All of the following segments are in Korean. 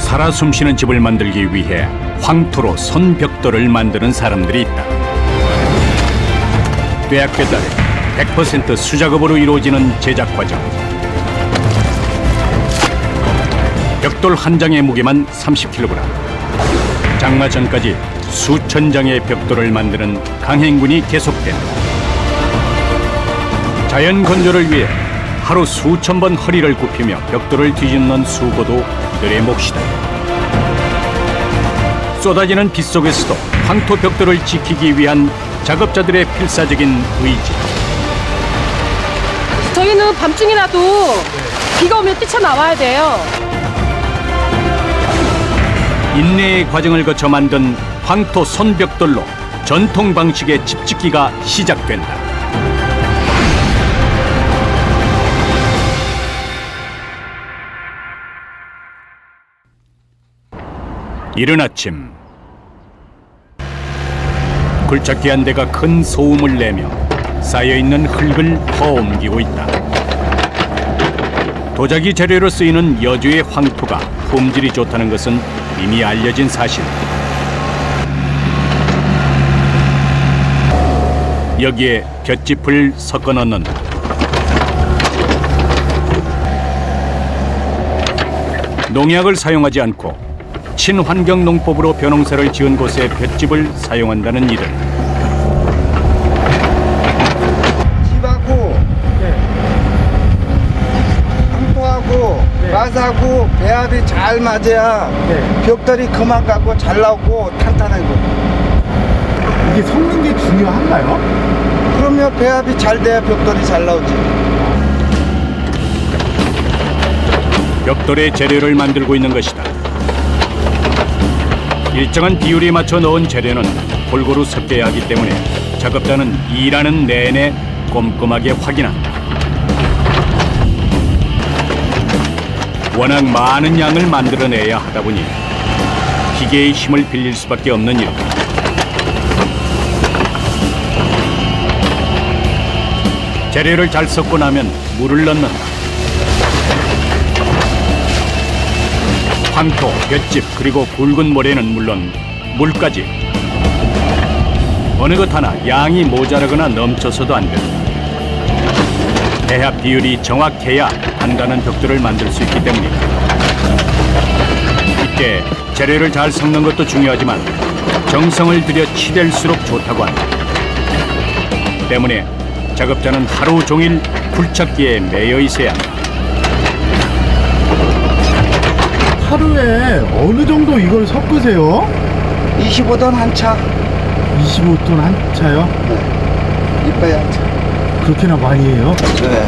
살아 숨쉬는 집을 만들기 위해 황토로 선벽돌을 만드는 사람들이 있다. 뙤약볕 아래 100% 수작업으로 이루어지는 제작 과정. 벽돌 한 장의 무게만 30kg. 장마 전까지 수천 장의 벽돌을 만드는 강행군이 계속된다. 자연 건조를 위해 하루 수천 번 허리를 굽히며 벽돌을 뒤집는 수고도 이들의 몫이다. 쏟아지는 빗 속에서도 황토 벽돌을 지키기 위한 작업자들의 필사적인 의지. 저희는 밤중이라도 비가 오면 뛰쳐나와야 돼요. 인내의 과정을 거쳐 만든 황토 선벽돌로 전통 방식의 집짓기가 시작된다. 이른 아침, 굴착기 한 대가 큰 소음을 내며 쌓여있는 흙을 퍼옮기고 있다. 도자기 재료로 쓰이는 여주의 황토가 품질이 좋다는 것은 이미 알려진 사실. 여기에 볏짚을 섞어 넣는다. 농약을 사용하지 않고 친환경 농법으로 벼농사를 지은 곳에 볏짚을 사용한다는 이들. 집하고 황토하고 가스하고 배합이 잘 맞아야 벽돌이 그만 가고 잘 나오고 탄탄하고. 이게 섞는 게 중요한가요? 그러면 배합이 잘 돼야 벽돌이 잘 나오지. 벽돌의 재료를 만들고 있는 것이다. 일정한 비율에 맞춰 넣은 재료는 골고루 섞여야 하기 때문에 작업자는 일하는 내내 꼼꼼하게 확인한다. 워낙 많은 양을 만들어내야 하다 보니 기계의 힘을 빌릴 수밖에 없는 일. 재료를 잘 섞고 나면 물을 넣는다. 황토, 볏짚, 그리고 굵은 모래는 물론 물까지. 어느 것 하나 양이 모자라거나 넘쳐서도 안 된다. 배합 비율이 정확해야 단단한 벽돌을 만들 수 있기 때문이다. 이때 재료를 잘 섞는 것도 중요하지만 정성을 들여 치댈수록 좋다고 한다. 때문에 작업자는 하루 종일 굴착기에 매여 있어야 한다. 하루에 어느 정도 이걸 섞으세요? 25톤 한 차. 25톤 한 차요? 네. 이빨이 한 차. 그렇게나 많이 해요? 네.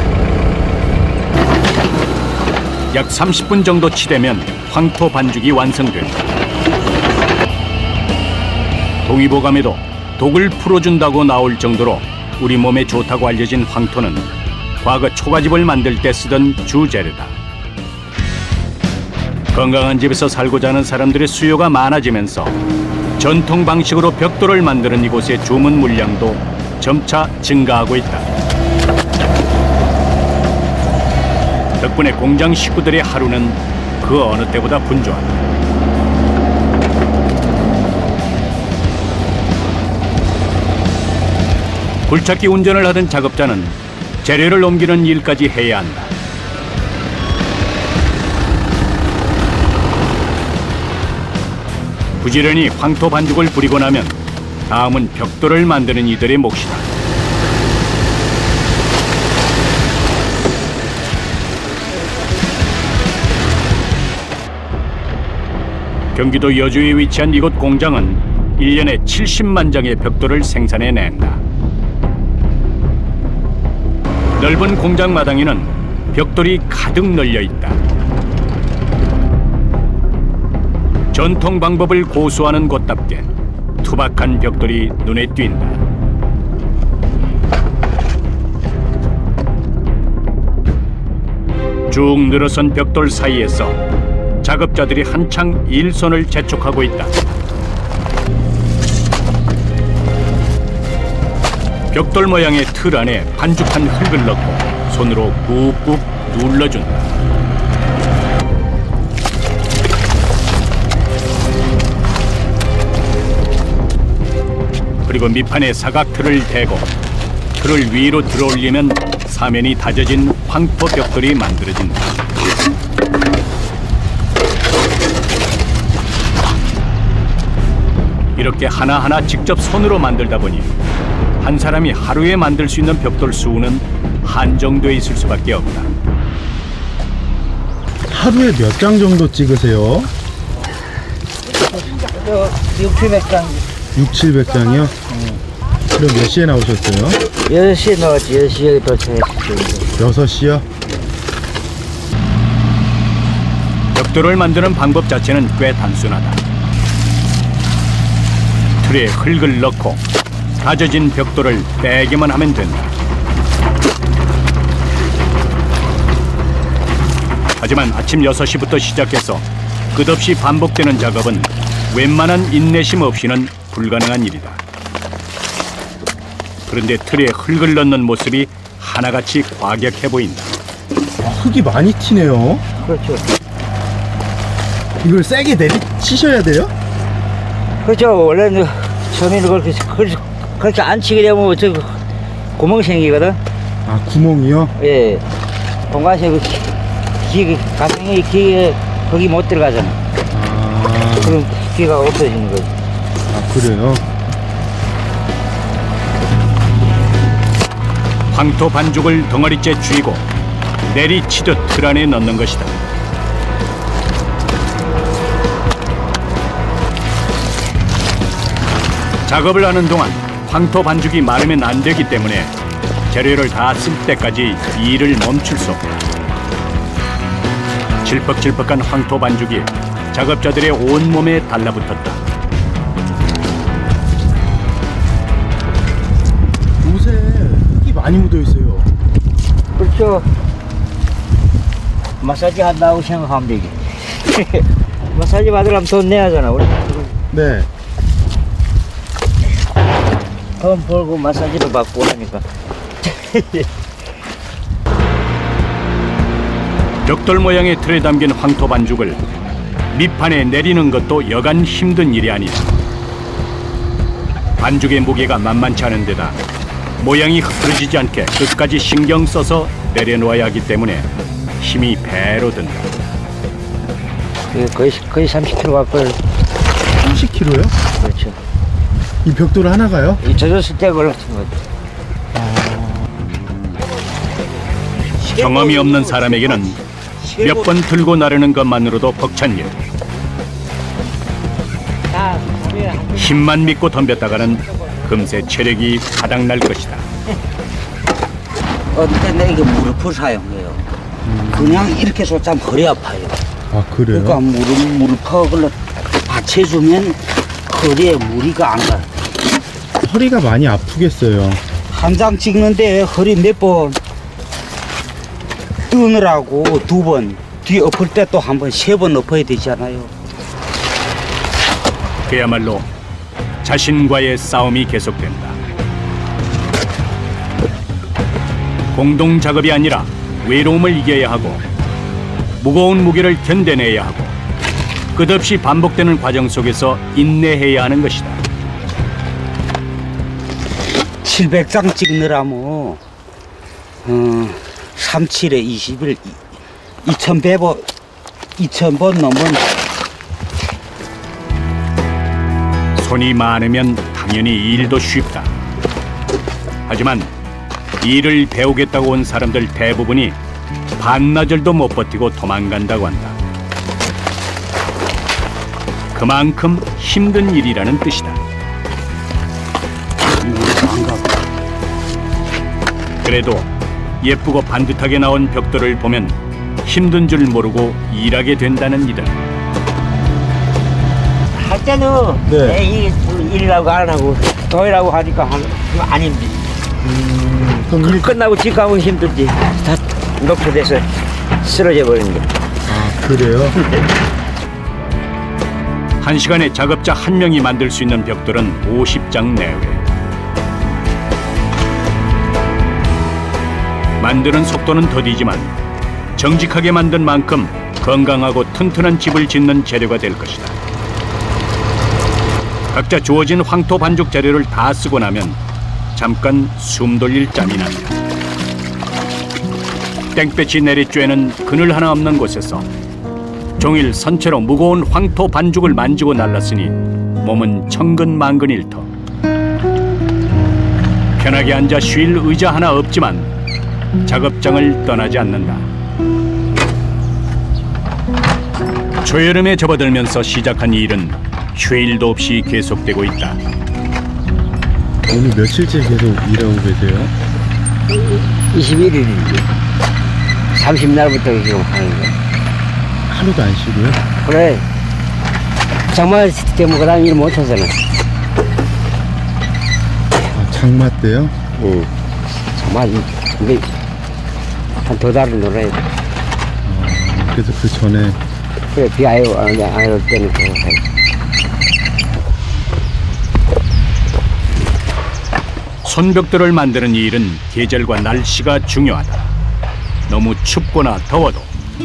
약 30분 정도 치대면 황토 반죽이 완성된다. 동의보감에도 독을 풀어준다고 나올 정도로 우리 몸에 좋다고 알려진 황토는 과거 초가집을 만들 때 쓰던 주재료다. 건강한 집에서 살고자 하는 사람들의 수요가 많아지면서 전통 방식으로 벽돌을 만드는 이곳의 주문 물량도 점차 증가하고 있다. 덕분에 공장 식구들의 하루는 그 어느 때보다 분주하다. 굴착기 운전을 하던 작업자는 재료를 옮기는 일까지 해야 한다. 부지런히 황토 반죽을 부리고 나면 다음은 벽돌을 만드는 이들의 몫이다. 경기도 여주에 위치한 이곳 공장은 1년에 70만 장의 벽돌을 생산해낸다. 넓은 공장 마당에는 벽돌이 가득 널려 있다. 전통 방법을 고수하는 곳답게 투박한 벽돌이 눈에 띈다. 쭉 늘어선 벽돌 사이에서 작업자들이 한창 일손을 재촉하고 있다. 벽돌 모양의 틀 안에 반죽한 흙을 넣고 손으로 꾹꾹 눌러준다. 그리고 밑판에 사각틀을 대고 틀을 위로 들어올리면 사면이 다져진 황토 벽돌이 만들어진다. 이렇게 하나하나 직접 손으로 만들다 보니 한 사람이 하루에 만들 수 있는 벽돌 수는 한정돼 있을 수밖에 없다. 하루에 몇 장 정도 찍으세요? 600장. 600-700장이요? 그럼 몇 시에 나오셨어요? 6시에 나왔지. 6시에 도착했지. 6시요? 벽돌을 만드는 방법 자체는 꽤 단순하다. 틀에 흙을 넣고 다져진 벽돌을 빼기만 하면 된다. 하지만 아침 6시부터 시작해서 끝없이 반복되는 작업은 웬만한 인내심 없이는 불가능한 일이다. 그런데 틀에 흙을 넣는 모습이 하나같이 과격해 보인다. 흙이 많이 튀네요. 그렇죠. 이걸 세게 내리치셔야 돼요? 그렇죠. 원래는 처음에는 그렇게 안 치게 되면 저 구멍 생기거든. 아, 구멍이요? 예. 동가시에 가생이 기계 거기 못 들어가잖아. 아, 그럼 기가 없어지는 거지. 아, 그래요? 황토 반죽을 덩어리째 쥐고 내리치듯 틀 안에 넣는 것이다. 작업을 하는 동안 황토 반죽이 마르면 안 되기 때문에 재료를 다 쓸 때까지 일을 멈출 수 없다. 질퍽질퍽한 황토 반죽이 작업자들의 온몸에 달라붙었다. 옷에 흙이 많이 묻어 있어요. 그렇죠. 마사지 한다고 생각하면 되지. 마사지 받으려면 돈 내야 하잖아. 우리 네. 돈 벌고 마사지도 받고 하니까. 벽돌 모양의 틀에 담긴 황토 반죽을 밑판에 내리는 것도 여간 힘든 일이 아니다. 반죽의 무게가 만만치 않은 데다 모양이 흐트러지지 않게 끝까지 신경 써서 내려놓아야 하기 때문에 힘이 배로 든다. 거의 30kg 갖고. 30kg요? 그렇죠. 이 벽돌 하나가요? 이 젖었을 때 걸렸던 거지. 경험이 없는 사람에게는 몇 번 들고 나르는 것만으로도 벅찬 일. 힘만 믿고 덤볐다가는 금세 체력이 바닥날 것이다. 어떤 때는 이게 무릎을 사용해요. 그냥 이렇게 쏟자면 허리 아파요. 아, 그래요? 그러니까 무릎을 받쳐주면 허리에 무리가 안 가요. 허리가 많이 아프겠어요. 한 장 찍는데 허리 몇 번 뜨느라고 2번, 뒤 엎을 때 또 한 번, 3번 엎어야 되잖아요. 그야말로 자신과의 싸움이 계속된다. 공동 작업이 아니라 외로움을 이겨야 하고 무거운 무게를 견뎌내야 하고 끝없이 반복되는 과정 속에서 인내해야 하는 것이다. 700장 찍느라면 37에 20일 2000번 넘은. 손이 많으면 당연히 일도 쉽다. 하지만 일을 배우겠다고 온 사람들 대부분이 반나절도 못 버티고 도망간다고 한다. 그만큼 힘든 일이라는 뜻이다. 그래도 예쁘고 반듯하게 나온 벽돌을 보면 힘든 줄 모르고 일하게 된다는 이들. 할 때는 네. 이게 일이라고 안 하고 도이라고 하니까 안 힘들지. 그럼 끝나고 집 가면 힘들지. 다 녹초돼서 쓰러져 버리는 게. 아, 그래요? 한 시간에 작업자 한 명이 만들 수 있는 벽돌은 50장 내외. 만드는 속도는 더디지만 정직하게 만든 만큼 건강하고 튼튼한 집을 짓는 재료가 될 것이다. 각자 주어진 황토 반죽 재료를 다 쓰고 나면 잠깐 숨 돌릴 짬이 납니다. 땡볕이 내리쬐는 그늘 하나 없는 곳에서 종일 선체로 무거운 황토 반죽을 만지고 날랐으니 몸은 천근만근일 터. 편하게 앉아 쉴 의자 하나 없지만 작업장을 떠나지 않는다. 초여름에 접어들면서 시작한 이 일은 휴일도 없이 계속되고 있다. 오늘 며칠째 계속 일하고 계세요? 21일이지. 30날부터 지금 하는 거야. 하루도 안 쉬고요? 그래. 장마 때문에 그다음 일 못하잖아. 아, 장마 때요? 응. 장마, 근데 한 두 달은 놀아야 돼. 그래서 그 전에 그래, 비 안 올 때는 계속 해. 손벽돌을 만드는 이 일은 계절과 날씨가 중요하다. 너무 춥거나 더워도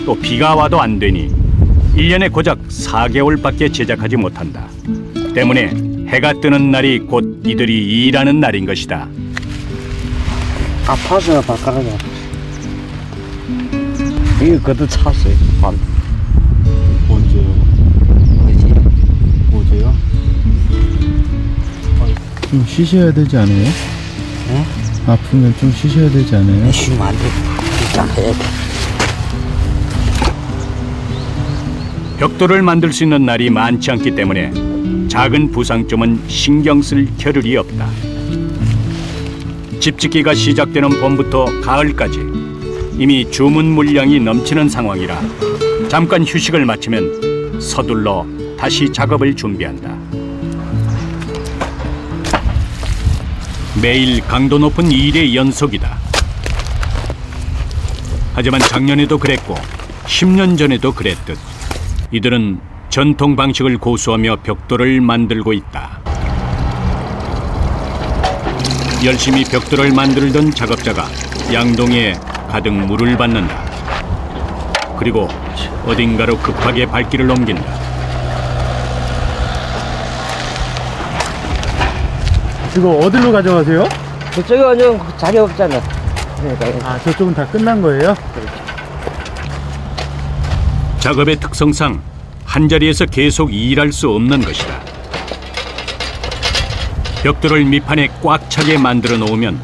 또 비가 와도 안 되니 1년에 고작 4개월밖에 제작하지 못한다. 때문에 해가 뜨는 날이 곧 이들이 일하는 날인 것이다. 아파서 발가락이 아팠어. 이거 그것도 찼어요. 밤. 언제요? 그지? 어제요? 좀 쉬셔야 되지 않아요? 네? 아프면 좀 쉬셔야 되지 않아요? 쉬면 안 돼. 일단 해야 돼. 벽돌을 만들 수 있는 날이 많지 않기 때문에 작은 부상점은 신경 쓸 겨를이 없다. 집짓기가 시작되는 봄부터 가을까지 이미 주문 물량이 넘치는 상황이라 잠깐 휴식을 마치면 서둘러 다시 작업을 준비한다. 매일 강도 높은 일의 연속이다. 하지만 작년에도 그랬고 10년 전에도 그랬듯 이들은 전통 방식을 고수하며 벽돌을 만들고 있다. 열심히 벽돌을 만들던 작업자가 양동이에 가득 물을 받는다. 그리고 어딘가로 급하게 발길을 옮긴다. 이거 어디로 가져가세요? 그쪽에 완전 자리 없잖아. 그러니까. 아, 저쪽은 다 끝난 거예요? 작업의 특성상 한자리에서 계속 일할 수 없는 것이다. 벽돌을 밑판에 꽉 차게 만들어 놓으면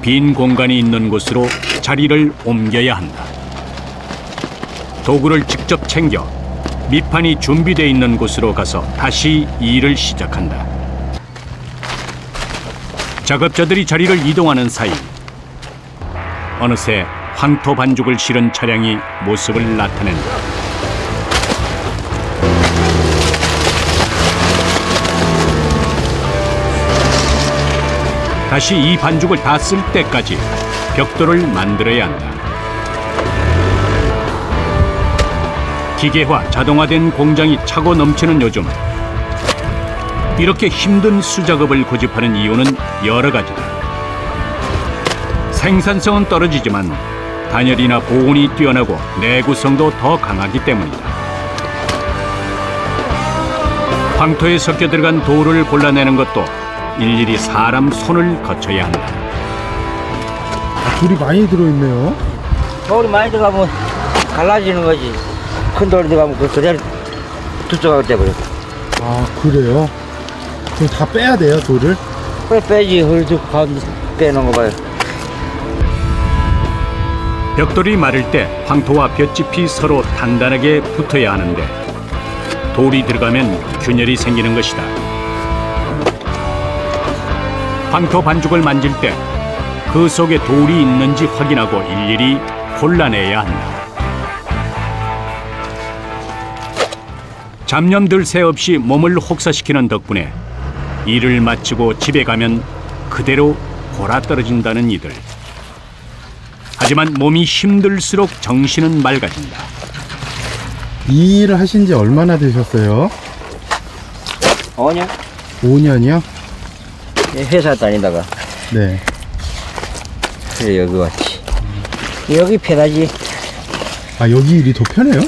빈 공간이 있는 곳으로 자리를 옮겨야 한다. 도구를 직접 챙겨 밑판이 준비되어 있는 곳으로 가서 다시 일을 시작한다. 작업자들이 자리를 이동하는 사이 어느새 황토 반죽을 실은 차량이 모습을 나타낸다. 다시 이 반죽을 다 쓸 때까지 벽돌을 만들어야 한다. 기계화, 자동화된 공장이 차고 넘치는 요즘 이렇게 힘든 수작업을 고집하는 이유는 여러 가지다. 생산성은 떨어지지만 단열이나 보온이 뛰어나고 내구성도 더 강하기 때문이다. 황토에 섞여 들어간 돌을 골라내는 것도 일일이 사람 손을 거쳐야 한다. 아, 돌이 많이 들어있네요. 돌이 많이 들어가면 갈라지는 거지. 큰 돌이 들어가면 그대로 두쪽하고 돼버려. 아, 그래요? 그럼 다 빼야 돼요, 돌을? 그래 빼지. 헐쭉 가운데 빼놓은 거 봐요. 벽돌이 마를 때 황토와 볏짚이 서로 단단하게 붙어야 하는데 돌이 들어가면 균열이 생기는 것이다. 황토 반죽을 만질 때 그 속에 돌이 있는지 확인하고 일일이 골라내야 한다. 잡념들 새 없이 몸을 혹사시키는 덕분에 일을 마치고 집에 가면 그대로 골아떨어진다는 이들. 하지만 몸이 힘들수록 정신은 맑아진다. 이 일을 하신 지 얼마나 되셨어요? 5년? 5년이요? 회사 다니다가 네. 그래 여기 왔지. 여기 편하지. 아, 여기 일이 더 편해요?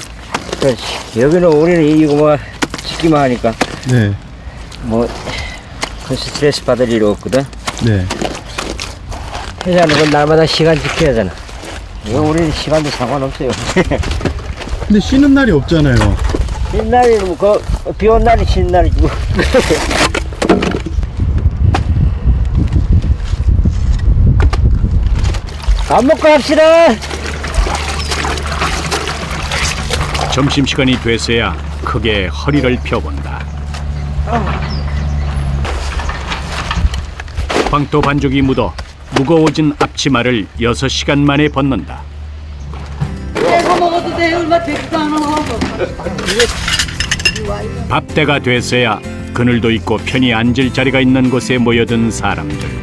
그렇지. 여기는 우리는 이거 뭐 짓기만 하니까 네. 뭐 그 스트레스 받을 일 없거든. 네. 회사는 건 날마다 시간 지켜야 하잖아. 이거 우리는 시간도 상관없어요. 근데 쉬는 날이 없잖아요. 쉬는 날이 뭐 비 온 날이 쉬는 날이고. 밥 먹고 합시다. 점심시간이 돼서야 크게 허리를 펴본다. 황토 반죽이 묻어 무거워진 앞치마를 6시간 만에 벗는다. 내가 먹어도 돼. 얼마 되지도 않아. 밥때가 돼서야 그늘도 있고 편히 앉을 자리가 있는 곳에 모여든 사람들.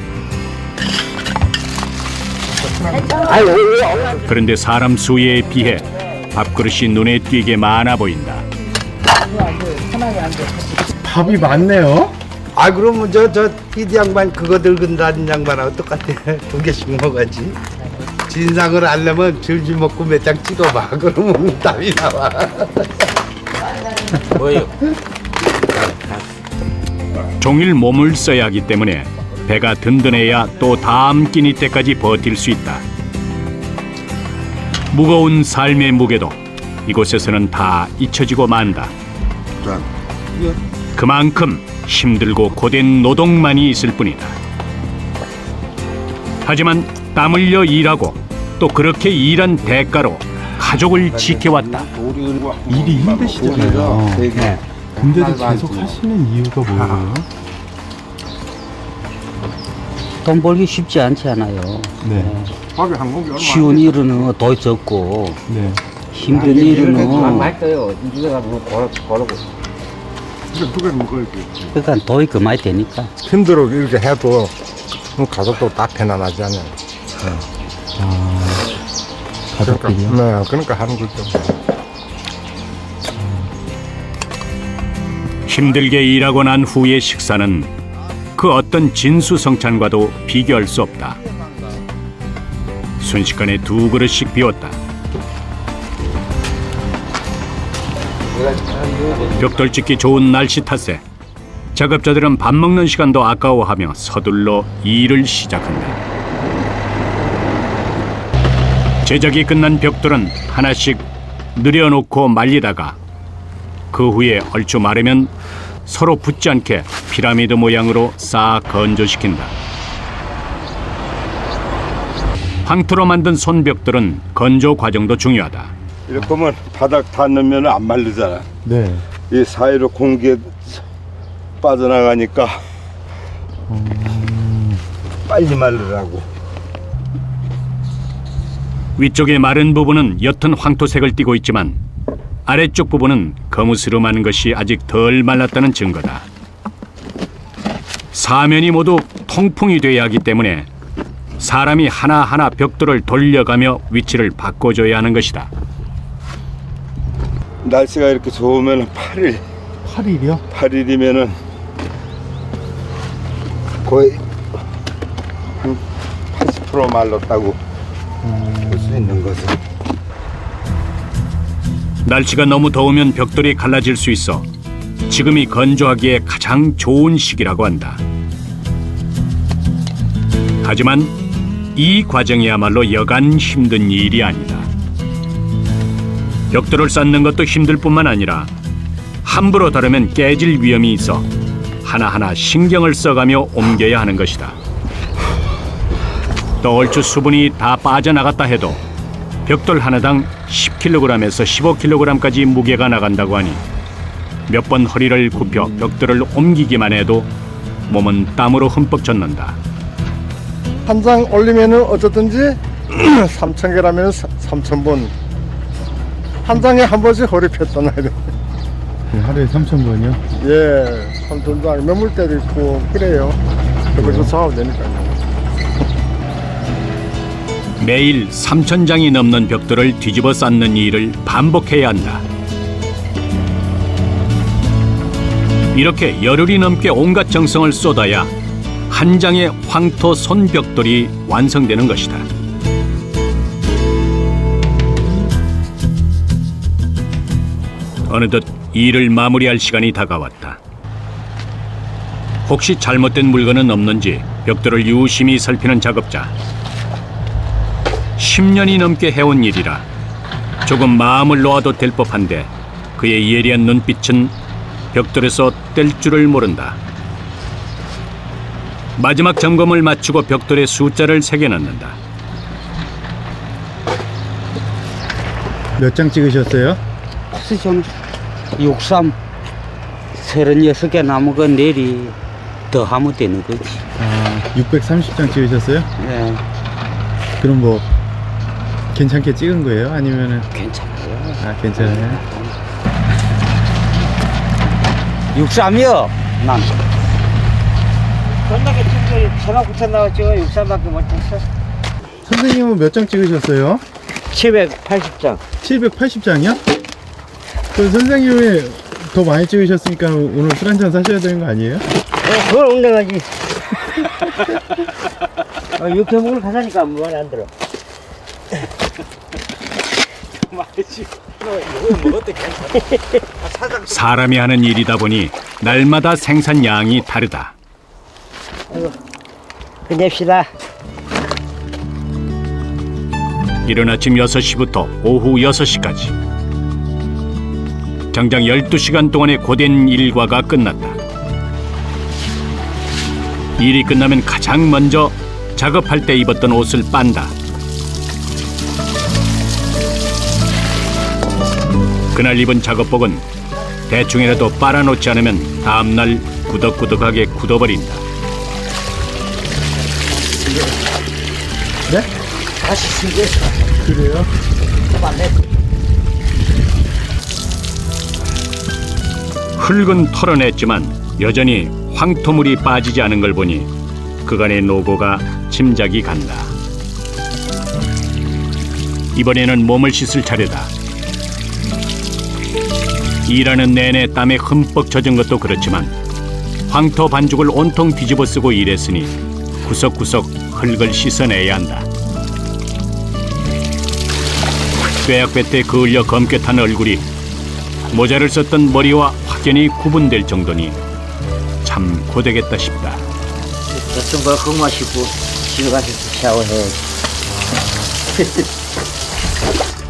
그런데 사람 수에 비해 밥그릇이 눈에 띄게 많아 보인다. 밥이 많네요. 아 그러면 저 피디 양반 그거 들근다는 양반하고 똑같아. 2개씩 먹어야지. 진상을 알려면 점심 먹고 몇 장 찍어봐. 그러면 답이 나와. 뭐요? 종일 몸을 써야 하기 때문에 배가 든든해야 또 다음 끼니 때까지 버틸 수 있다. 무거운 삶의 무게도 이곳에서는 다 잊혀지고 만다. 그만큼 힘들고 고된 노동만이 있을 뿐이다. 하지만 땀 흘려 일하고 또 그렇게 일한 대가로 가족을 지켜왔다. 일이 힘드시잖아요. 네. 근데도 계속 하시는 이유가 뭐예요? 돈 벌기 쉽지 않지 않아요. 네. 쉬운 일은 더 적고 네. 힘든 일은 맛있어요. 이거 가지고 걸어고. 그러니까 돈이 그 많이 되니까. 힘들어 이렇게 해도 가족도 다 편안하지 않아요. 가족들이요? 네, 그러니까 하는 거죠. 힘들게 일하고 난 후의 식사는 그 어떤 진수성찬과도 비교할 수 없다. 순식간에 2그릇씩 비웠다. 벽돌 찍기 좋은 날씨 탓에 작업자들은 밥 먹는 시간도 아까워하며 서둘러 일을 시작한다. 제작이 끝난 벽돌은 하나씩 늘여놓고 말리다가 그 후에 얼추 마르면 서로 붙지 않게 피라미드 모양으로 싹 건조시킨다. 황토로 만든 손벽돌은 건조 과정도 중요하다. 이렇게 하면 바닥 닿으면 안 마르잖아. 네. 이 사이로 공기 빠져나가니까 빨리 마르라고. 위쪽의 마른 부분은 옅은 황토색을 띠고 있지만 아래쪽 부분은 거무스름한 것이 아직 덜 말랐다는 증거다. 사면이 모두 통풍이 돼야 하기 때문에 사람이 하나하나 벽돌을 돌려가며 위치를 바꿔줘야 하는 것이다. 날씨가 이렇게 좋으면 8일. 8일이요? 8일이면은 거의 한 80% 말랐다고 볼 수 있는 것은. 날씨가 너무 더우면 벽돌이 갈라질 수 있어 지금이 건조하기에 가장 좋은 시기라고 한다. 하지만 이 과정이야말로 여간 힘든 일이 아니다. 벽돌을 쌓는 것도 힘들 뿐만 아니라 함부로 다루면 깨질 위험이 있어 하나하나 신경을 써가며 옮겨야 하는 것이다. 또 얼추 수분이 다 빠져나갔다 해도 벽돌 하나당 10kg에서 15kg까지 무게가 나간다고 하니 몇 번 허리를 굽혀 벽돌을 옮기기만 해도 몸은 땀으로 흠뻑 젖는다. 한 장 올리면은 어쩌든지 3,000개라면 3,000번. 한 장에 한 번씩 허리 폈잖아요. 하루에 3,000번이요? 예, 3,000장 넘을 때도 있고 그래요. 그래서 사업 되니까요. 매일 3,000장이 넘는 벽돌을 뒤집어 쌓는 일을 반복해야 한다. 이렇게 열흘이 넘게 온갖 정성을 쏟아야 한 장의 황토 손벽돌이 완성되는 것이다. 어느덧 일을 마무리할 시간이 다가왔다. 혹시 잘못된 물건은 없는지 벽돌을 유심히 살피는 작업자. 10년이 넘게 해온 일이라 조금 마음을 놓아도 될 법한데 그의 예리한 눈빛은 벽돌에서 뗄 줄을 모른다. 마지막 점검을 마치고 벽돌에 숫자를 새겨넣는다. 몇 장 찍으셨어요? 수전 63 36개 남은 건 내일이 더 하면 되는 거지. 630장 찍으셨어요? 네, 그럼 뭐 괜찮게 찍은 거예요? 아니면은 괜찮아요. 괜찮아요. 63이요. 난. 건너게 찍고 전화 붙여나왔죠. 63밖에 못했어. 선생님은 몇 장 찍으셨어요? 780장. 780장이요? 그 선생님이 더 많이 찍으셨으니까 오늘 술 한잔 사셔야 되는 거 아니에요? 그걸 운동하지. 육회목을 가사니까 아무 말 안 들어. 사람이 하는 일이다 보니 날마다 생산량이 다르다. 끝냅시다. 이른 아침 6시부터 오후 6시까지 장장 12시간 동안의 고된 일과가 끝났다. 일이 끝나면 가장 먼저 작업할 때 입었던 옷을 빤다. 그날 입은 작업복은 대충이라도 빨아놓지 않으면 다음날 꾸덕꾸덕하게 굳어버린다. 네? 다시 쓰게. 그래요? 흙은 털어냈지만 여전히 황토물이 빠지지 않은 걸 보니 그간의 노고가 짐작이 간다. 이번에는 몸을 씻을 차례다. 일하는 내내 땀에 흠뻑 젖은 것도 그렇지만 황토 반죽을 온통 뒤집어 쓰고 일했으니 구석구석 흙을 씻어내야 한다. 꾀약볕에 그을려 검게 탄 얼굴이 모자를 썼던 머리와 확연히 구분될 정도니 참 고되겠다 싶다. 어떤 걸 흙 마시고 집에 가서 샤워해야지.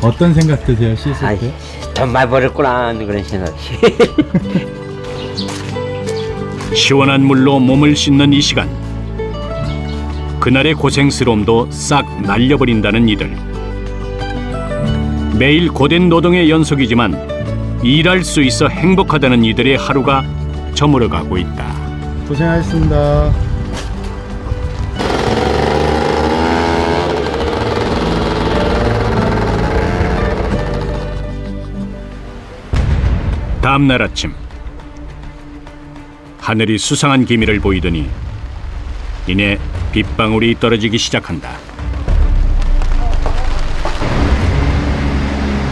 어떤 생각 드세요, 씻을 때? 돈 많이 벌었구나 그런 생각. 시원한 물로 몸을 씻는 이 시간. 그날의 고생스러움도 싹 날려버린다는 이들. 매일 고된 노동의 연속이지만 일할 수 있어 행복하다는 이들의 하루가 저물어가고 있다. 고생하셨습니다. 다음 날 아침 하늘이 수상한 기미를 보이더니 이내 빗방울이 떨어지기 시작한다.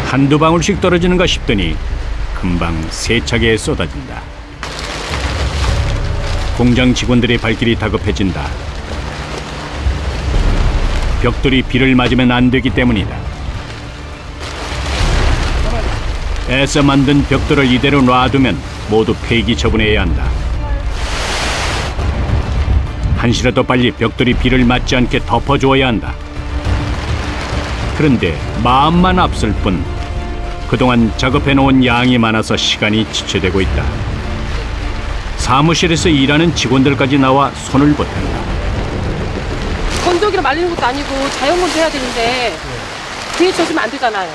한두 방울씩 떨어지는가 싶더니 금방 세차게 쏟아진다. 공장 직원들의 발길이 다급해진다. 벽돌이 비를 맞으면 안 되기 때문이다. 애써 만든 벽돌을 이대로 놔두면 모두 폐기 처분해야 한다. 한시라도 빨리 벽돌이 비를 맞지 않게 덮어주어야 한다. 그런데 마음만 앞설 뿐 그동안 작업해놓은 양이 많아서 시간이 지체되고 있다. 사무실에서 일하는 직원들까지 나와 손을 보탠다. 건조기로 말리는 것도 아니고 자연건조 해야 되는데 비에 젖으면 안 되잖아요.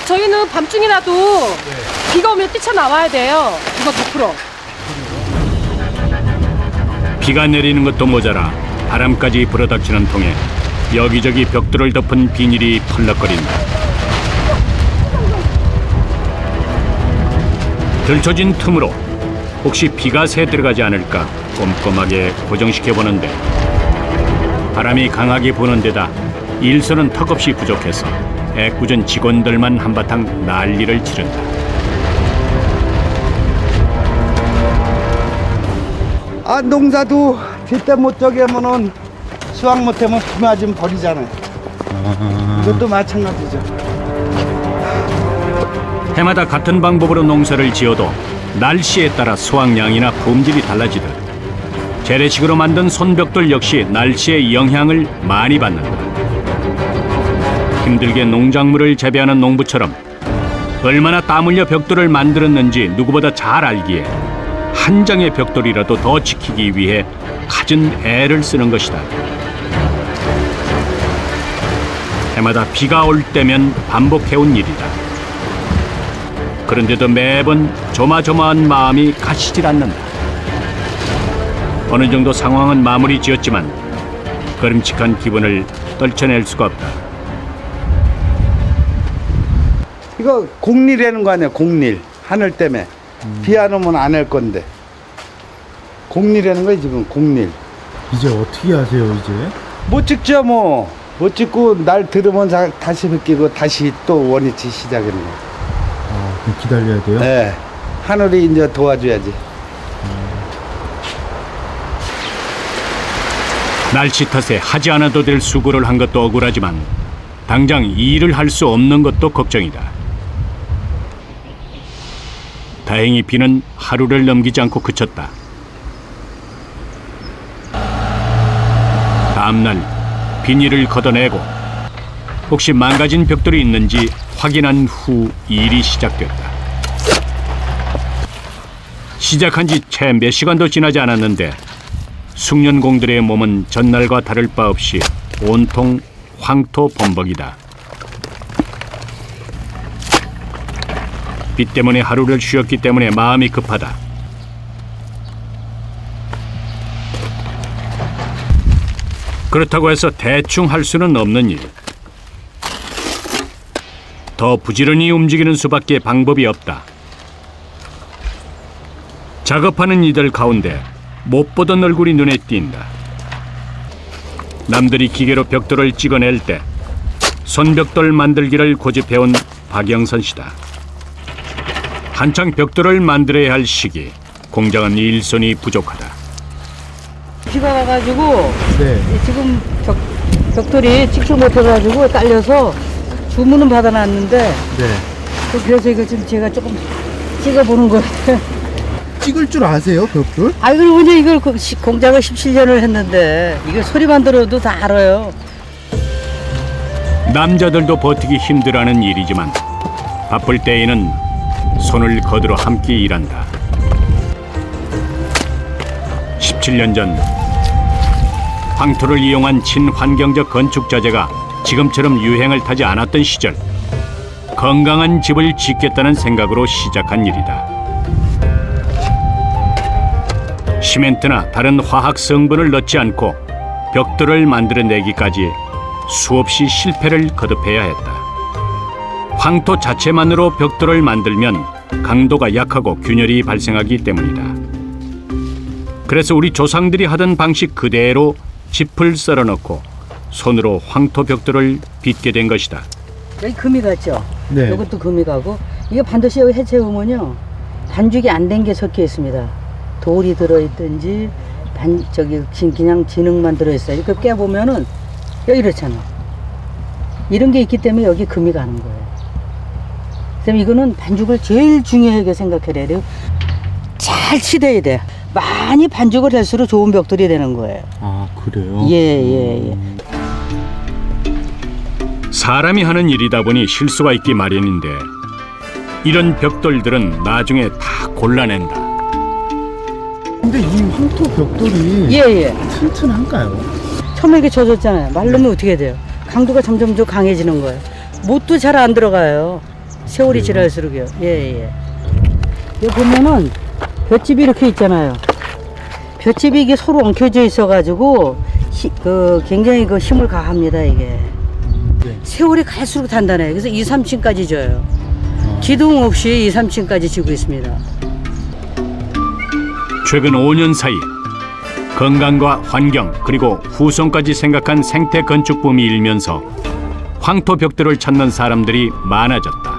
저희는 밤중이라도 비가 오면 뛰쳐나와야 돼요. 이거 100%. 비가 내리는 것도 모자라 바람까지 불어닥치는 통에 여기저기 벽돌을 덮은 비닐이 펄럭거린다. 들춰진 틈으로 혹시 비가 새 들어가지 않을까 꼼꼼하게 고정시켜보는데 바람이 강하게 부는 데다 일선은 턱없이 부족해서 애꿎은 직원들만 한바탕 난리를 치른다. 농사도 제때 못 저기 하면은 수확 못하면 비 맞으면 버리잖아요. 이것도 마찬가지죠. 해마다 같은 방법으로 농사를 지어도 날씨에 따라 수확량이나 품질이 달라지듯 재래식으로 만든 손벽돌 역시 날씨의 영향을 많이 받는다. 힘들게 농작물을 재배하는 농부처럼 얼마나 땀 흘려 벽돌을 만들었는지 누구보다 잘 알기에 한 장의 벽돌이라도 더 지키기 위해 갖은 애를 쓰는 것이다. 해마다 비가 올 때면 반복해온 일이다. 그런데도 매번 조마조마한 마음이 가시질 않는다. 어느 정도 상황은 마무리 지었지만 꺼림칙한 기분을 떨쳐낼 수가 없다. 이거 공일하는 거 아니야, 공일. 하늘 때문에. 비 안 오면 안 할 건데. 공일하는 거야, 지금 공일. 이제 어떻게 하세요, 이제? 못 찍죠, 뭐. 못 찍고 날 들으면 다시 벗기고 다시 또 원위치 시작하는 거야. 아, 그럼 기다려야 돼요? 네. 하늘이 이제 도와줘야지. 날씨 탓에 하지 않아도 될 수고를 한 것도 억울하지만 당장 일을 할 수 없는 것도 걱정이다. 다행히 비는 하루를 넘기지 않고 그쳤다. 다음날 비닐을 걷어내고 혹시 망가진 벽돌이 있는지 확인한 후 일이 시작됐다. 시작한 지 채 몇 시간도 지나지 않았는데 숙련공들의 몸은 전날과 다를 바 없이 온통 황토 범벅이다. 비 때문에 하루를 쉬었기 때문에 마음이 급하다. 그렇다고 해서 대충 할 수는 없는 일. 더 부지런히 움직이는 수밖에 방법이 없다. 작업하는 이들 가운데 못 보던 얼굴이 눈에 띈다. 남들이 기계로 벽돌을 찍어낼 때 손벽돌 만들기를 고집해온 박영선 씨다. 한창 벽돌을 만들어야 할 시기, 공장은 일손이 부족하다. 비가 와가지고 네. 지금 벽돌이 찍지 못해가지고 딸려서 주문은 받아놨는데 네. 그래서 이거 지금 제가 조금 찍어보는 거예요. 찍을 줄 아세요, 벽돌? 아, 그러면 이걸 공장을 17년을 했는데 이거 소리만 들어도 다 알아요. 남자들도 버티기 힘들어하는 일이지만 바쁠 때에는 손을 거들어 함께 일한다. 17년 전 황토를 이용한 친환경적 건축 자재가 지금처럼 유행을 타지 않았던 시절 건강한 집을 짓겠다는 생각으로 시작한 일이다. 시멘트나 다른 화학 성분을 넣지 않고 벽돌을 만들어내기까지 수없이 실패를 거듭해야 했다. 황토 자체만으로 벽돌을 만들면 강도가 약하고 균열이 발생하기 때문이다. 그래서 우리 조상들이 하던 방식 그대로 짚을 썰어넣고 손으로 황토 벽돌을 빚게 된 것이다. 여기 금이 갔죠? 네. 이것도 금이 가고 이게 반드시 여기 해체하면요 반죽이 안 된 게 섞여 있습니다. 돌이 들어있든지 그냥 진흙만 들어있어요. 이거 깨보면은 여기 이렇잖아. 이런 게 있기 때문에 여기 금이 가는 거예요. 그럼 이거는 반죽을 제일 중요하게 생각해야 돼요. 잘 치대야 돼. 많이 반죽을 할수록 좋은 벽돌이 되는 거예요. 아, 그래요? 예. 사람이 하는 일이다 보니 실수가 있기 마련인데 이런 벽돌들은 나중에 다 골라낸다. 근데 이 황토 벽돌이 예. 튼튼한가요? 처음에 이렇게 젖었잖아요. 마르면 어떻게 돼요? 강도가 점점 더 강해지는 거예요. 못도 잘 안 들어가요. 세월이 지날수록요. 예. 여기 보면은 볏집이 이렇게 있잖아요. 볏집이 이게 서로 엉켜져 있어가지고 굉장히 힘을 가합니다 이게. 네. 세월이 갈수록 단단해요. 그래서 2, 3층까지 져요. 기둥 없이 2, 3층까지 지고 있습니다. 최근 5년 사이 건강과 환경 그리고 후손까지 생각한 생태 건축 붐이 일면서 황토 벽돌을 찾는 사람들이 많아졌다.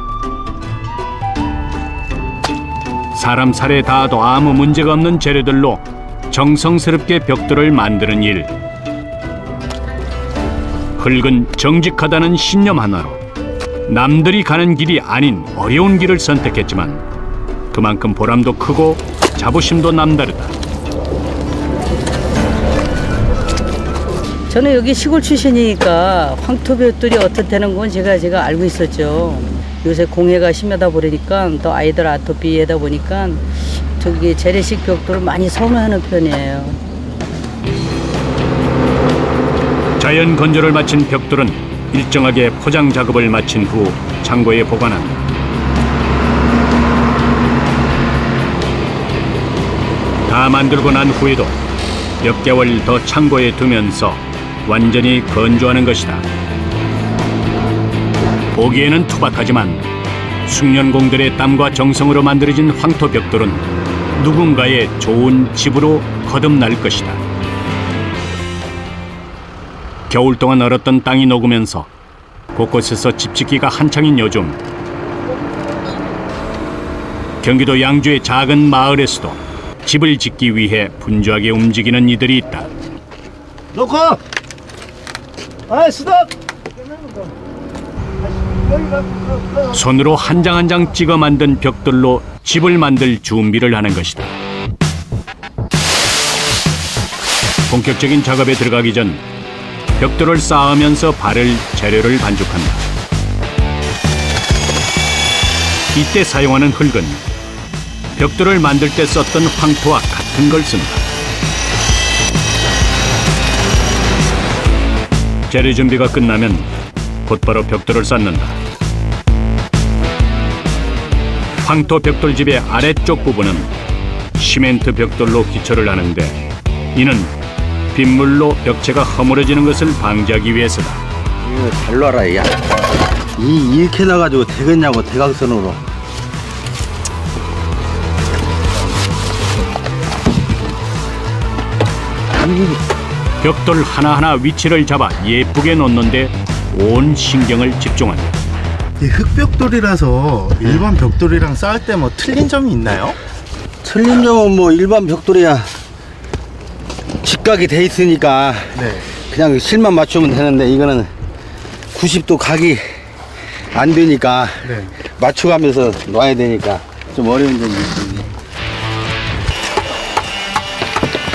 사람 살에 닿아도 아무 문제가 없는 재료들로 정성스럽게 벽돌을 만드는 일. 흙은 정직하다는 신념 하나로 남들이 가는 길이 아닌 어려운 길을 선택했지만 그만큼 보람도 크고 자부심도 남다르다. 저는 여기 시골 출신이니까 황토벽돌이 어떻다는 건 제가 알고 있었죠. 요새 공해가 심하다 보니까 또 아이들 아토피에다 보니까 저기 재래식 벽돌을 많이 선호하는 편이에요. 자연 건조를 마친 벽돌은 일정하게 포장 작업을 마친 후 창고에 보관한다. 다 만들고 난 후에도 몇 개월 더 창고에 두면서 완전히 건조하는 것이다. 보기에는 투박하지만 숙련공들의 땀과 정성으로 만들어진 황토벽돌은 누군가의 좋은 집으로 거듭날 것이다. 겨울 동안 얼었던 땅이 녹으면서 곳곳에서 집 짓기가 한창인 요즘, 경기도 양주의 작은 마을에서도 집을 짓기 위해 분주하게 움직이는 이들이 있다. 놓고! 아이, 스톱! 손으로 한 장 한 장 찍어 만든 벽돌로 집을 만들 준비를 하는 것이다. 본격적인 작업에 들어가기 전 벽돌을 쌓으면서 바를 재료를 반죽한다. 이때 사용하는 흙은 벽돌을 만들 때 썼던 황토와 같은 걸 쓴다. 재료 준비가 끝나면 곧바로 벽돌을 쌓는다. 황토 벽돌집의 아래쪽 부분은 시멘트 벽돌로 기초를 하는데, 이는 빗물로 벽체가 허물어지는 것을 방지하기 위해서다. 이거 잘 놔라, 야. 이렇게 나가지고 되겠냐고, 대각선으로. 벽돌 하나하나 위치를 잡아 예쁘게 놓는데 온 신경을 집중한다. 이 흙벽돌이라서 일반 벽돌이랑 쌓을 때 뭐 틀린 점이 있나요? 틀린 점은 뭐 일반 벽돌이야 직각이 돼 있으니까 그냥 실만 맞추면 되는데, 이거는 90도 각이 안 되니까 맞춰가면서 놔야 되니까 좀 어려운 점이 있습니다.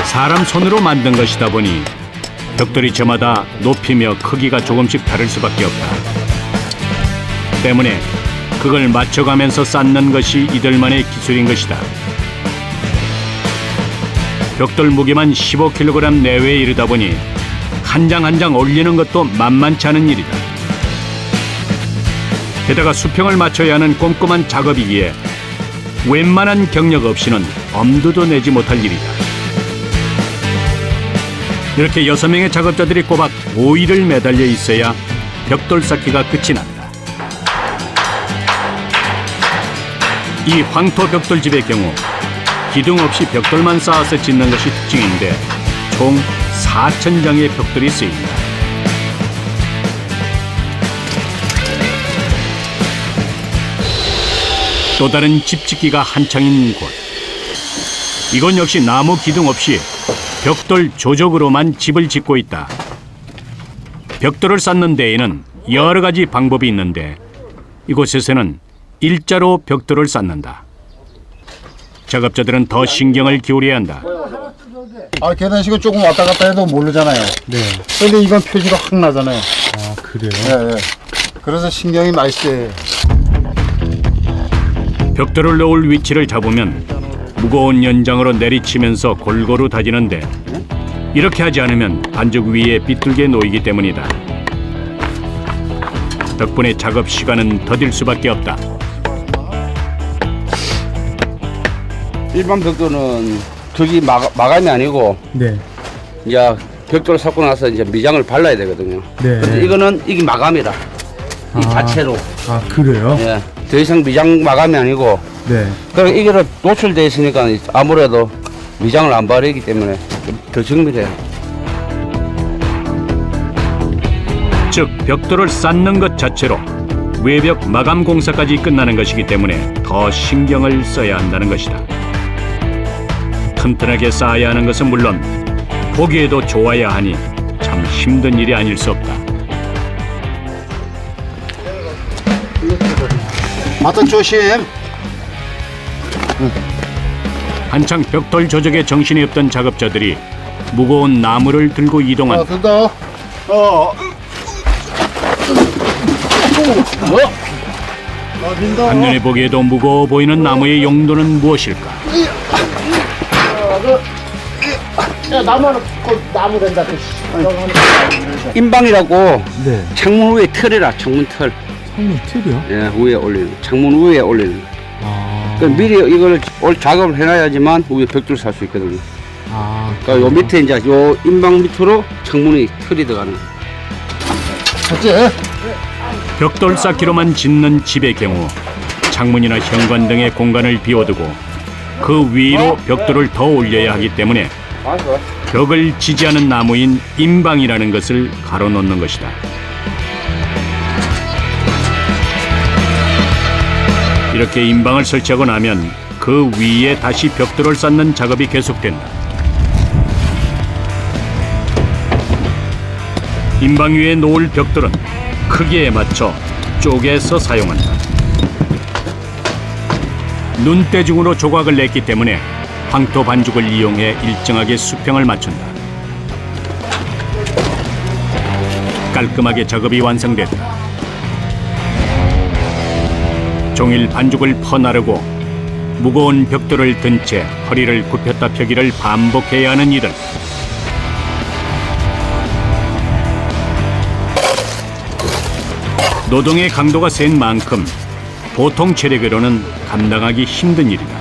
사람 손으로 만든 것이다 보니 벽돌이 저마다 높이며 크기가 조금씩 다를 수밖에 없다. 때문에 그걸 맞춰가면서 쌓는 것이 이들만의 기술인 것이다. 벽돌 무게만 15kg 내외에 이르다 보니 한 장 한 장 올리는 것도 만만치 않은 일이다. 게다가 수평을 맞춰야 하는 꼼꼼한 작업이기에 웬만한 경력 없이는 엄두도 내지 못할 일이다. 이렇게 6명의 작업자들이 꼬박 5일을 매달려 있어야 벽돌 쌓기가 끝이 난다. 이 황토 벽돌집의 경우 기둥 없이 벽돌만 쌓아서 짓는 것이 특징인데 총 4,000장의 벽돌이 쓰인다. 또 다른 집 짓기가 한창인 곳. 이건 역시 나무 기둥 없이 벽돌 조적으로만 집을 짓고 있다. 벽돌을 쌓는 데에는 여러 가지 방법이 있는데 이곳에서는 일자로 벽돌을 쌓는다. 작업자들은 더 신경을 기울여야 한다. 아, 계단식은 조금 왔다 갔다 해도 모르잖아요. 네. 근데 이건 표시가 확 나잖아요. 아, 그래요? 네. 그래서 신경이 많이 쓰여요. 벽돌을 놓을 위치를 잡으면 무거운 연장으로 내리치면서 골고루 다지는데, 이렇게 하지 않으면 반죽 위에 비뚤게 놓이기 때문이다. 덕분에 작업 시간은 더딜 수밖에 없다. 일반 벽돌은 저기 마감이 아니고 이제 벽돌을 쌓고 나서 이제 미장을 발라야 되거든요. 근데 이거는 이게 마감이라 이 자체로. 아, 그래요? 예. 더 이상 미장 마감이 아니고. 그러니까 이게 노출돼 있으니까 아무래도 미장을 안 바르기 때문에 더 정밀해요. 즉 벽돌을 쌓는 것 자체로 외벽 마감 공사까지 끝나는 것이기 때문에 더 신경을 써야 한다는 것이다. 튼튼하게 쌓아야 하는 것은 물론 보기에도 좋아야 하니 참 힘든 일이 아닐 수 없다. 맞다, 조심. 한창 벽돌 조적에 정신이 없던 작업자들이 무거운 나무를 들고 이동한다. 든다. 한눈에 보기에도 무거워 보이는 나무의 용도는 무엇일까? 나무 된다. 인방이라고 네. 창문 위에 틀이라 창문 틀. 창문 틀이요? 예, 위에 올리는. 창문 위에 올리는. 아. 그러니까 미리 이걸 올 작업을 해놔야지만 위에 벽돌 살 수 있거든요. 아. 그러니까 요 밑에 이제 요 인방 밑으로 창문이 틀이 들어가는. 벽돌 쌓기로만 짓는 집의 경우 창문이나 현관 등의 공간을 비워두고 그 위로 벽돌을 더 올려야 하기 때문에 벽을 지지하는 나무인 인방이라는 것을 가로놓는 것이다. 이렇게 인방을 설치하고 나면 그 위에 다시 벽돌을 쌓는 작업이 계속된다. 인방 위에 놓을 벽돌은 크기에 맞춰 쪼개서 사용한다. 눈대중으로 조각을 냈기 때문에 황토 반죽을 이용해 일정하게 수평을 맞춘다. 깔끔하게 작업이 완성됐다. 종일 반죽을 퍼나르고 무거운 벽돌을 든 채 허리를 굽혔다 펴기를 반복해야 하는 이들. 노동의 강도가 센 만큼 보통 체력으로는 감당하기 힘든 일이다.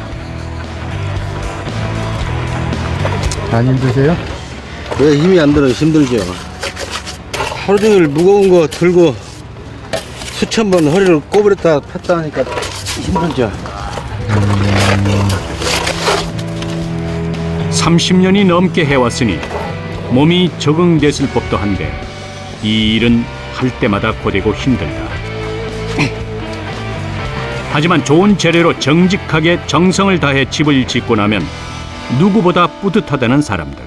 안 힘드세요? 왜 힘이 안 들어요? 힘들죠. 하루 종일 무거운 거 들고 수천 번 허리를 꼬부렸다 폈다 하니까 힘들죠. 30년이 넘게 해왔으니 몸이 적응됐을 법도 한데 이 일은 할 때마다 고되고 힘들다. 하지만 좋은 재료로 정직하게 정성을 다해 집을 짓고 나면 누구보다 뿌듯하다는 사람들.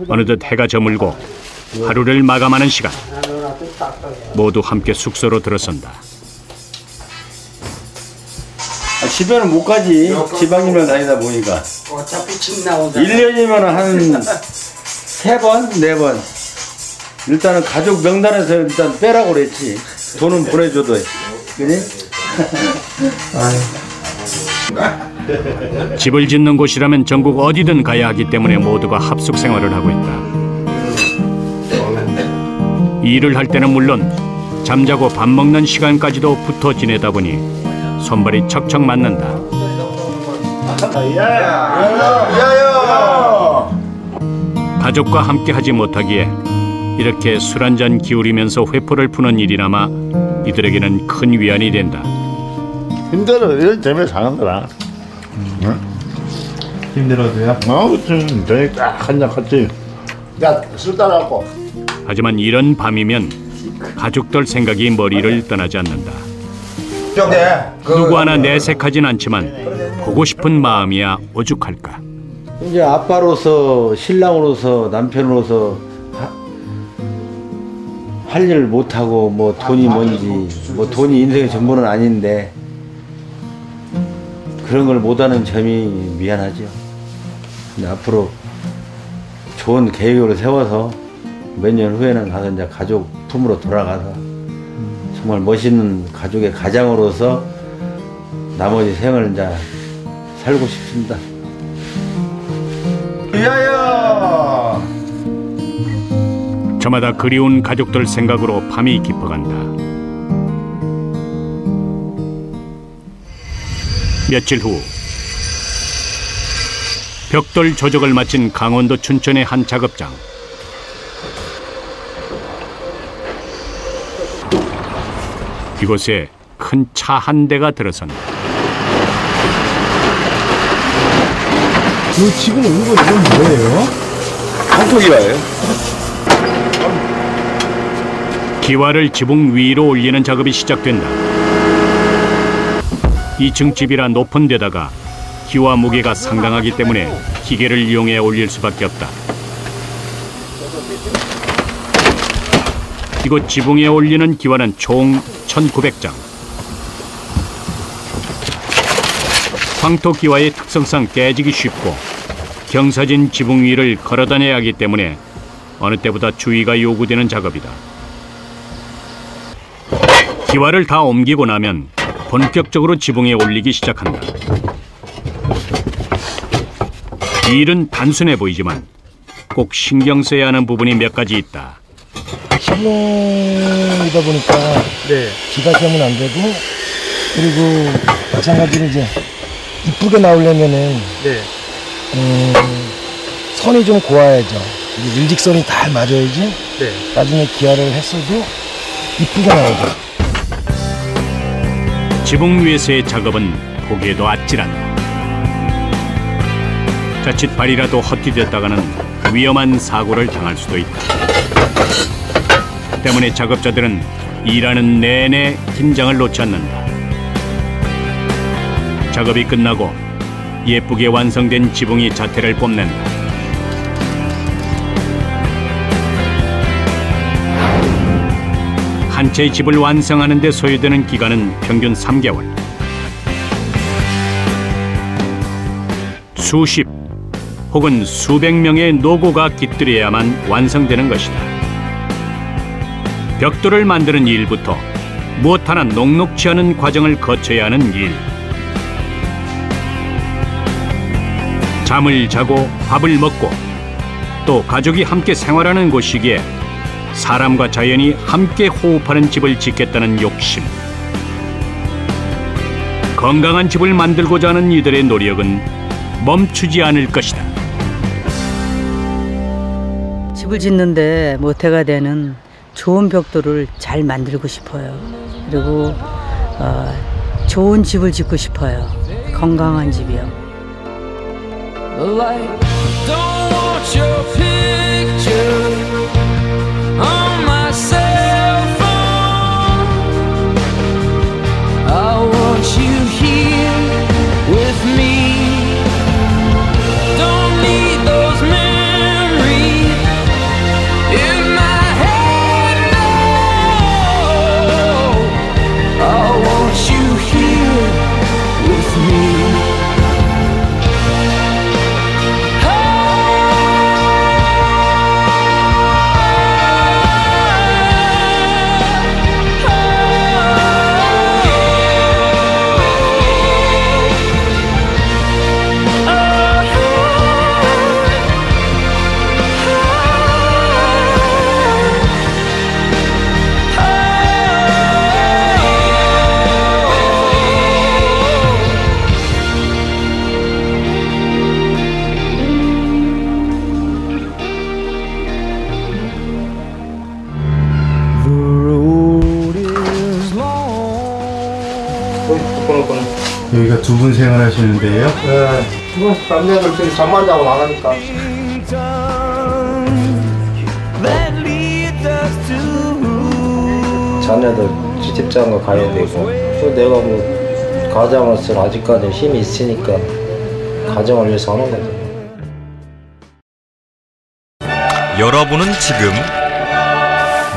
어느덧 해가 저물고 하루를 마감하는 시간. 모두 함께 숙소로 들어선다. 집에는 못 가지. 지방이면 다니다 보니까. 어차피 침 나온다. 1년이면 한 3번, 4번. 일단은 가족 명단에서 일단 빼라고 그랬지. 돈은 보내줘도. 그니? 집을 짓는 곳이라면 전국 어디든 가야 하기 때문에 모두가 합숙 생활을 하고 있다. 일을 할 때는 물론 잠자고 밥 먹는 시간까지도 붙어 지내다 보니 손발이 척척 맞는다. 가족과 함께 하지 못하기에 이렇게 술 한잔 기울이면서 회포를 푸는 일이나마 이들에게는 큰 위안이 된다. 힘들어. 이런 재미에 사는 거라. 응? 힘들어도요? 그치. 저녁 딱 한잔 같이. 야, 술 따라갖고. 하지만 이런 밤이면 가족들 생각이 머리를 떠나지 않는다. 누구 하나 내색하진 않지만 보고 싶은 마음이야 오죽할까. 이제 아빠로서, 신랑으로서, 남편으로서 할 일을 못하고 뭐 돈이 뭔지, 뭐 돈이 인생의 전부는 아닌데 그런 걸 못하는 점이 미안하죠. 근데 앞으로 좋은 계획을 세워서 몇 년 후에는 가서 이제 가족 품으로 돌아가서 정말 멋있는 가족의 가장으로서 나머지 생을 이제 살고 싶습니다. 위하여! 저마다 그리운 가족들 생각으로 밤이 깊어간다. 며칠 후 벽돌 조적을 마친 강원도 춘천의 한 작업장. 이곳에 큰 차 한 대가 들어선다. 지금 오는 거 이건 뭐예요? 황토기와예요. 기와를 지붕 위로 올리는 작업이 시작된다. 2층 집이라 높은 데다가 기와 무게가 상당하기 때문에 기계를 이용해 올릴 수밖에 없다. 이곳 지붕에 올리는 기와는 총 1,900장. 황토 기와의 특성상 깨지기 쉽고 경사진 지붕 위를 걸어다녀야 하기 때문에 어느 때보다 주의가 요구되는 작업이다. 기와를 다 옮기고 나면 본격적으로 지붕에 올리기 시작한다. 이 일은 단순해 보이지만 꼭 신경 써야 하는 부분이 몇 가지 있다. 실내이다 보니까 비가 새면 안 되고, 그리고 마찬가지로 이제 이쁘게 나오려면은 선이 좀 고와야죠. 일직선이 다 맞아야지 나중에 기아를 했어도 이쁘게 나오죠. 지붕 위에서의 작업은 보기에도 아찔한다. 자칫 발이라도 헛디뎠다가는 위험한 사고를 당할 수도 있다. 때문에 작업자들은 일하는 내내 긴장을 놓지 않는다. 작업이 끝나고 예쁘게 완성된 지붕이 자태를 뽐낸다. 한 채의 집을 완성하는 데 소요되는 기간은 평균 3개월. 수십 혹은 수백 명의 노고가 깃들여야만 완성되는 것이다. 벽돌을 만드는 일부터 무엇 하나 녹록지 않은 과정을 거쳐야 하는 일. 잠을 자고 밥을 먹고 또 가족이 함께 생활하는 곳이기에 사람과 자연이 함께 호흡하는 집을 짓겠다는 욕심. 건강한 집을 만들고자 하는 이들의 노력은 멈추지 않을 것이다. 집을 짓는데 모태가 되는 좋은 벽돌을 잘 만들고 싶어요. 그리고 좋은 집을 짓고 싶어요. 건강한 집이요. On my cell phone, I want you here with me. Don't need those memories in my head, no. I want you here with me. 여기가 두 분 생활하시는데요? 네. 남자들 잠만 자고 나가니까. 자녀들 시집장가 가야 되고, 또 내가 뭐 가장으로서 아직까지 힘이 있으니까 가정을 위해서 하는 거죠. 여러분은 지금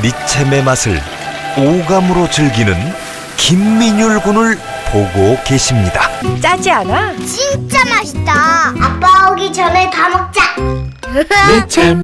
미챔의 맛을 오감으로 즐기는 김민율 군을 보고 계십니다. 짜지 않아? 진짜 맛있다. 아빠 오기 전에 다 먹자. 미챔